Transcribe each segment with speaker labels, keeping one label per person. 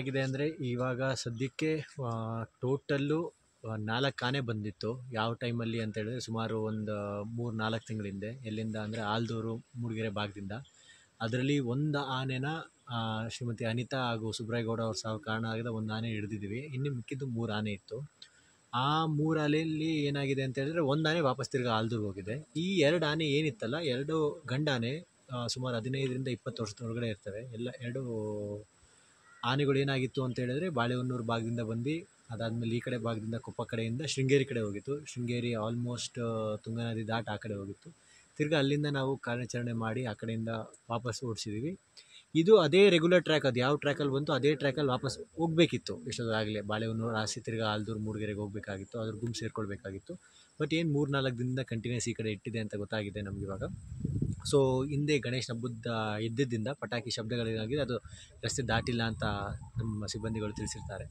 Speaker 1: ಏನಾಗಿದೆ ಅಂದರೆ ಇವಾಗ ಸದ್ಯಕ್ಕೆ ಟೋಟಲ್ಲು 4 ಆನೆ ಬಂದಿತ್ತು. ಯಾವ ಟೈಮಲ್ಲಿ ಅಂತ ಹೇಳಿದ್ರೆ ಸುಮಾರು ಒಂದು 3-4 ತಿಂಗಳ ಹಿಂದೆ. ಎಲ್ಲಿಂದ ಅಂದರೆ ಆಲ್ದೂರು ಮೂಡಿಗೆರೆ ಭಾಗದಿಂದ. ಅದರಲ್ಲಿ ಒಂದು ಆನೆನ ಶ್ರೀಮತಿ ಅನಿತಾ ಹಾಗೂ ಸುಬ್ರಾಯಗೌಡ ಅವ್ರ ಸಾವು ಕಾರಣ ಆಗಿದ ಒಂದು ಆನೆ ಹಿಡಿದಿದ್ದೀವಿ. ಇನ್ನು ಮಿಕ್ಕಿದ್ದು 3 ಆನೆ ಇತ್ತು. ಆ 3 ಆನೆಯಲ್ಲಿ ಏನಾಗಿದೆ ಅಂತ ಹೇಳಿದ್ರೆ ಒಂದು ಆನೆ ವಾಪಸ್ ತಿರ್ಗಿ ಆಲ್ದೂರ್ಗೆ ಹೋಗಿದೆ. ಈ 2 ಆನೆ ಏನಿತ್ತಲ್ಲ, 2 ಗಂಡಾನೆ ಸುಮಾರು 15ರಿಂದ 20 ವರ್ಷದ ಒಳಗಡೆ ಇರ್ತವೆ. ಎಲ್ಲ 2 ಆನೆಗಳು ಏನಾಗಿತ್ತು ಅಂತ ಹೇಳಿದ್ರೆ ಬಾಳೆಹೊನ್ನೂರು ಭಾಗದಿಂದ ಬಂದು ಅದಾದಮೇಲೆ ಈ ಕಡೆ ಭಾಗದಿಂದ ಕೊಪ್ಪ ಕಡೆಯಿಂದ ಶೃಂಗೇರಿ ಕಡೆ ಹೋಗಿತ್ತು. ಶೃಂಗೇರಿ ಆಲ್ಮೋಸ್ಟ್ ತುಂಗಾ ನದಿ ದಾಟ್ ಆ ಕಡೆ ಹೋಗಿತ್ತು. ತಿರ್ಗಿ ಅಲ್ಲಿಂದ ನಾವು ಕಾರ್ಯಾಚರಣೆ ಮಾಡಿ ಆ ಕಡೆಯಿಂದ ವಾಪಸ್ ಓಡಿಸಿದ್ದೀವಿ. ಇದು ಅದೇ ರೆಗ್ಯುಲರ್ ಟ್ರ್ಯಾಕ್, ಅದು ಯಾವ ಟ್ರ್ಯಾಕಲ್ಲಿ ಬಂತು ಅದೇ ಟ್ರ್ಯಾಕಲ್ಲಿ ವಾಪಸ್ ಹೋಗಬೇಕಿತ್ತು. ಇಷ್ಟೊತ್ತಾಗಲೇ ಬಾಳೆಹೊನ್ನೂರು ಹಾಸಿ ತಿರ್ಗಿ ಆಲ್ದೂರು ಮೂಡಿಗೆರೆಗೆ ಹೋಗಬೇಕಾಗಿತ್ತು, ಅದ್ರ ಗುಂಪು ಸೇರ್ಕೊಳ್ಬೇಕಾಗಿತ್ತು. ಬಟ್ ಏನು 3-4 ದಿನದಿಂದ ಕಂಟಿನ್ಯೂಸ್ ಈ ಕಡೆ ಇಟ್ಟಿದೆ ಅಂತ ಗೊತ್ತಾಗಿದೆ ನಮ್ಗೆ ಇವಾಗ. ಸೊ ಹಿಂದೆ ಗಣೇಶ ಹಬ್ಬದ ಇದ್ದಿದ್ದರಿಂದ ಪಟಾಕಿ ಶಬ್ದಗಳೇನಾಗಿದೆ ಅದು ರಸ್ತೆ ದಾಟಿಲ್ಲ ಅಂತ ನಮ್ಮ ಸಿಬ್ಬಂದಿಗಳು ತಿಳಿಸಿರ್ತಾರೆ.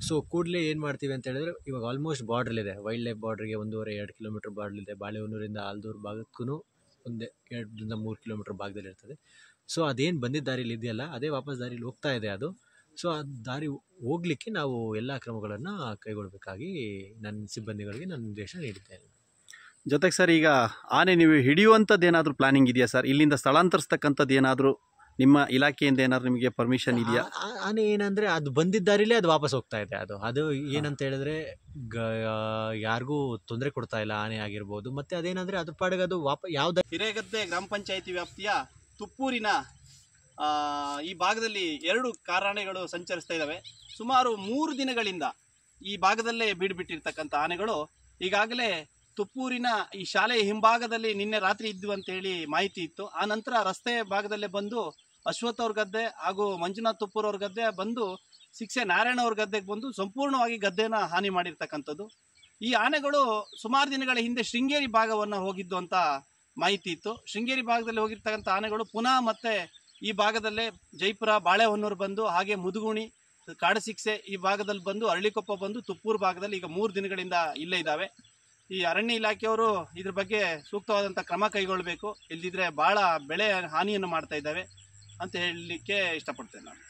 Speaker 1: ಸೊ ಕೂಡಲೇ ಏನು ಮಾಡ್ತೀವಿ ಅಂತ ಹೇಳಿದ್ರೆ, ಇವಾಗ ಆಲ್ಮೋಸ್ಟ್ ಬಾರ್ಡ್ರಲ್ಲಿದೆ, ವೈಲ್ಡ್ ಲೈಫ್ ಬಾರ್ಡ್ರಿಗೆ 1.5-2 ಕಿಲೋಮೀಟರ್ ಬಾರ್ಡ್ರಲ್ಲಿದೆ. ಬಾಳೆಹೊನ್ನೂರಿಂದ ಆಲ್ದೂರು ಭಾಗಕ್ಕೂ ಒಂದು 2-3 ಕಿಲೋಮೀಟರ್ ಭಾಗದಲ್ಲಿ ಇರ್ತದೆ. ಸೊ ಅದೇನು ಬಂದಿದ್ದ ದಾರಿಲಿ ಇದೆಯಲ್ಲ ಅದೇ ವಾಪಸ್ ದಾರಿಲಿ ಹೋಗ್ತಾ ಇದೆ ಅದು. ಸೊ ಆ ದಾರಿ ಹೋಗಲಿಕ್ಕೆ ನಾವು ಎಲ್ಲ ಕ್ರಮಗಳನ್ನು ಕೈಗೊಳ್ಳಬೇಕಾಗಿ ನನ್ನ ಸಿಬ್ಬಂದಿಗಳಿಗೆ ನಾನು ನಿರ್ದೇಶ ನೀಡಿದ್ದೇನೆ.
Speaker 2: ಜೊತೆಗೆ ಸರ್, ಈಗ ಆನೆ ನೀವು ಹಿಡಿಯುವಂಥದ್ದು ಏನಾದರೂ ಪ್ಲಾನಿಂಗ್ ಇದೆಯಾ ಸರ್? ಇಲ್ಲಿಂದ ಸ್ಥಳಾಂತರಿಸ್ತಕ್ಕಂಥದ್ದು ಏನಾದರೂ ನಿಮ್ಮ ಇಲಾಖೆಯಿಂದ ಏನಾದರೂ ನಿಮಗೆ ಪರ್ಮಿಷನ್ ಇದೆಯಾ?
Speaker 1: ಆನೆ ಏನಂದರೆ ಅದು ಬಂದಿದ್ದ ದಾರಿಲೇ ಅದು ವಾಪಸ್ ಹೋಗ್ತಾ ಇದೆ. ಅದು ಏನಂತ ಹೇಳಿದ್ರೆ ಯಾರಿಗೂ ತೊಂದರೆ ಕೊಡ್ತಾ ಇಲ್ಲ ಆನೆ ಆಗಿರ್ಬೋದು. ಮತ್ತು ಅದೇನಂದರೆ ಅದ್ರ ಪಾಡಿಗೆ ಅದು ಯಾವ್ದು
Speaker 3: ಹಿರೇಗದ್ದೆ ಗ್ರಾಮ ಪಂಚಾಯಿತಿ ವ್ಯಾಪ್ತಿಯ ತುಪ್ಪೂರಿನ ಈ ಭಾಗದಲ್ಲಿ 2 ಕಾರಾನೆಗಳು ಸಂಚರಿಸ್ತಾ ಇದ್ದಾವೆ. ಸುಮಾರು 3 ದಿನಗಳಿಂದ ಈ ಭಾಗದಲ್ಲೇ ಬೀಡುಬಿಟ್ಟಿರ್ತಕ್ಕಂಥ ಆನೆಗಳು ಈಗಾಗಲೇ ತುಪ್ಪೂರಿನ ಈ ಶಾಲೆಯ ಹಿಂಭಾಗದಲ್ಲಿ ನಿನ್ನೆ ರಾತ್ರಿ ಇದ್ವು ಅಂತೇಳಿ ಮಾಹಿತಿ ಇತ್ತು. ಆ ನಂತರ ರಸ್ತೆ ಭಾಗದಲ್ಲೇ ಬಂದು ಅಶ್ವಥ್ ಅವ್ರ ಗದ್ದೆ ಹಾಗೂ ಮಂಜುನಾಥ್ ತುಪ್ಪೂರ್ ಅವ್ರ ಗದ್ದೆ ಬಂದು ಶಿಕ್ಷೆ ನಾರಾಯಣ ಅವ್ರ ಗದ್ದೆಗೆ ಬಂದು ಸಂಪೂರ್ಣವಾಗಿ ಗದ್ದೆನ ಹಾನಿ ಮಾಡಿರ್ತಕ್ಕಂಥದ್ದು. ಈ ಆನೆಗಳು ಸುಮಾರು ದಿನಗಳ ಹಿಂದೆ ಶೃಂಗೇರಿ ಭಾಗವನ್ನು ಹೋಗಿದ್ದು ಅಂತ ಮಾಹಿತಿ ಇತ್ತು. ಶೃಂಗೇರಿ ಭಾಗದಲ್ಲಿ ಹೋಗಿರ್ತಕ್ಕಂಥ ಆನೆಗಳು ಪುನಃ ಮತ್ತೆ ಈ ಭಾಗದಲ್ಲೇ ಜೈಪುರ, ಬಾಳೆಹೊನ್ನೂರು ಬಂದು ಹಾಗೆ ಮುದುಗುಣಿ, ಕಾಡಸಿಕ್ಸೆ ಈ ಭಾಗದಲ್ಲಿ ಬಂದು ಅರಳಿಕೊಪ್ಪ ಬಂದು ತುಪ್ಪೂರು ಭಾಗದಲ್ಲಿ ಈಗ 3 ದಿನಗಳಿಂದ ಇಲ್ಲೇ ಇದ್ದಾವೆ. ಈ ಅರಣ್ಯ ಇಲಾಖೆಯವರು ಇದ್ರ ಬಗ್ಗೆ ಸೂಕ್ತವಾದಂಥ ಕ್ರಮ ಕೈಗೊಳ್ಳಬೇಕು, ಇಲ್ಲದಿದ್ದರೆ ಭಾಳ ಬೆಳೆ ಹಾನಿಯನ್ನು ಮಾಡ್ತಾ ಇದ್ದಾವೆ ಅಂತ ಹೇಳಲಿಕ್ಕೆ ಇಷ್ಟಪಡ್ತೇನೆ ನಾನು.